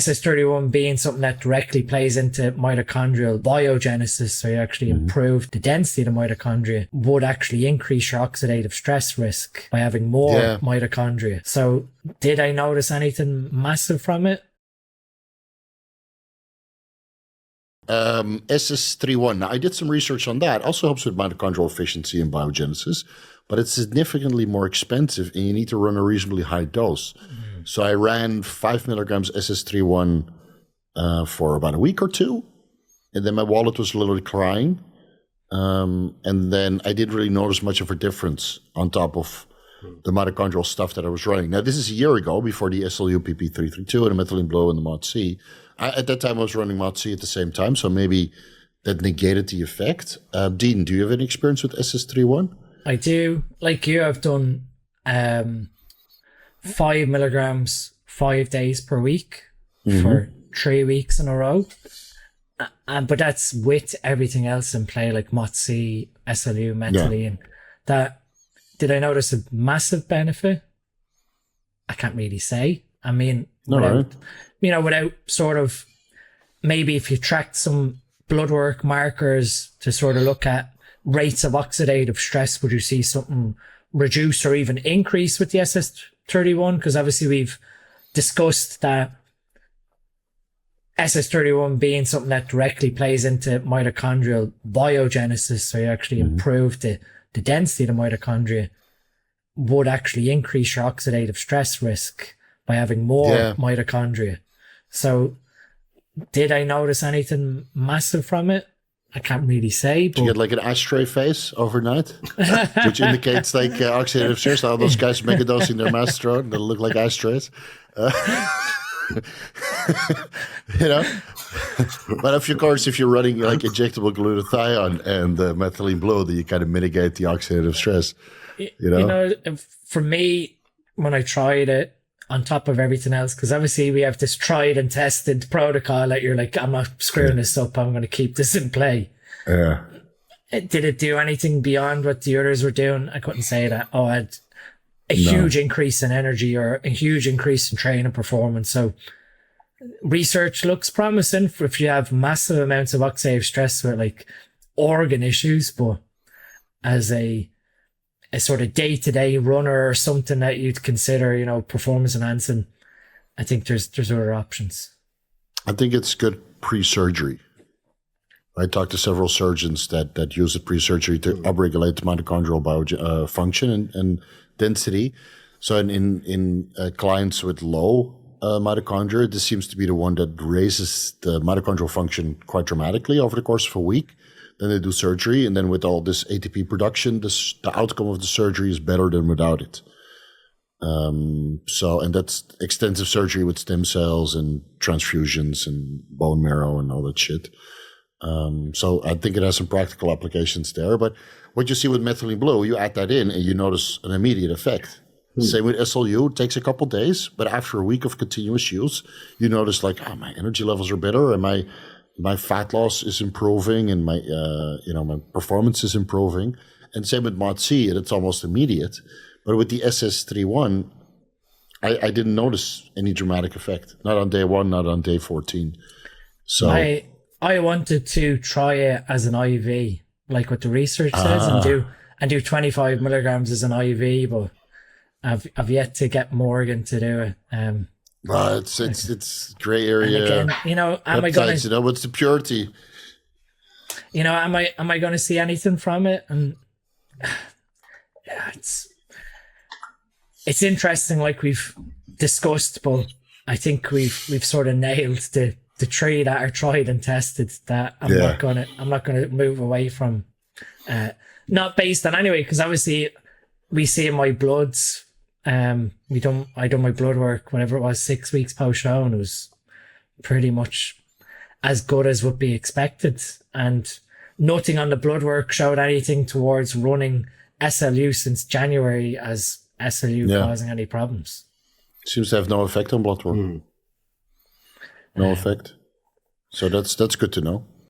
SS31 being something that directly plays into mitochondrial biogenesis, so you actually improve the density of the mitochondria, would actually increase your oxidative stress risk by having more mitochondria. So did I notice anything massive from it? SS31. Now, I did some research on that. Also helps with mitochondrial efficiency and biogenesis, but it's significantly more expensive and you need to run a reasonably high dose. So I ran 5 milligrams SS31 for about a week or two, and then my wallet was literally crying. And then I didn't really notice much of a difference on top of the mitochondrial stuff that I was running. Now, this is a year ago, before the SLU PP332 and the methylene blue and the MOD-C. At that time, I was running MOD-C at the same time, so maybe that negated the effect. Dean, do you have any experience with SS31? I do. Like you, I've done 5 milligrams 5 days per week for 3 weeks in a row. But that's with everything else in play, like MOD-C, SLU, methylene. That, did I notice a massive benefit? I can't really say. I mean, without sort of, maybe if you tracked some blood work markers to sort of look at rates of oxidative stress, would you see something reduce or even increase with the SS31? Because obviously we've discussed that SS31 being something that directly plays into mitochondrial biogenesis, so you actually improve the density of the mitochondria, would actually increase your oxidative stress risk by having more mitochondria. So did I notice anything massive from it? I can't really say. But do you get like an ashtray face overnight, which indicates like oxidative stress? All those guys microdosing their masteron, they look like ashtrays. But of course, if you're running like injectable glutathione and methylene blue, then you kind of mitigate the oxidative stress. For me, when I tried it, on top of everything else, because obviously we have this tried and tested protocol that you're like, I'm not screwing this up, I'm going to keep this in play. Yeah. Did it do anything beyond what the others were doing? I couldn't say that. I had a huge increase in energy or a huge increase in training performance. So research looks promising for if you have massive amounts of oxidative stress with like organ issues, but as a sort of day-to-day runner or something that you'd consider, performance enhancing, I think there's other options. I think it's good pre-surgery. I talked to several surgeons that use it pre-surgery to upregulate mitochondrial function and density. So in clients with low mitochondria, this seems to be the one that raises the mitochondrial function quite dramatically over the course of a week. Then they do surgery, and then with all this ATP production, the outcome of the surgery is better than without it. And that's extensive surgery with stem cells and transfusions and bone marrow and all that shit. So I think it has some practical applications there. But what you see with methylene blue, you add that in and you notice an immediate effect. Same with SLU, it takes a couple of days, but after a week of continuous use, you notice like, my energy levels are better and my fat loss is improving and my my performance is improving. And same with MOD-C, and it's almost immediate. But with the SS31, I didn't notice any dramatic effect. Not on day 1, not on day 14. So I wanted to try it as an IV, like what the research says, and do 25 milligrams as an IV, but I've yet to get Morgan to do it. Well, it's gray area. Again, am I going to? What's the purity? Am I going to see anything from it? And it's interesting, like we've discussed, but I think we've sort of nailed the three that are tried and tested that I'm not gonna move away from. Not based on anyway, because obviously we see in my bloods. I done my blood work whenever it was 6 weeks post show, and it was pretty much as good as would be expected, and nothing on the blood work showed anything towards running SLU since January as SLU causing any problems. Seems to have no effect on blood work. No effect. So that's good to know.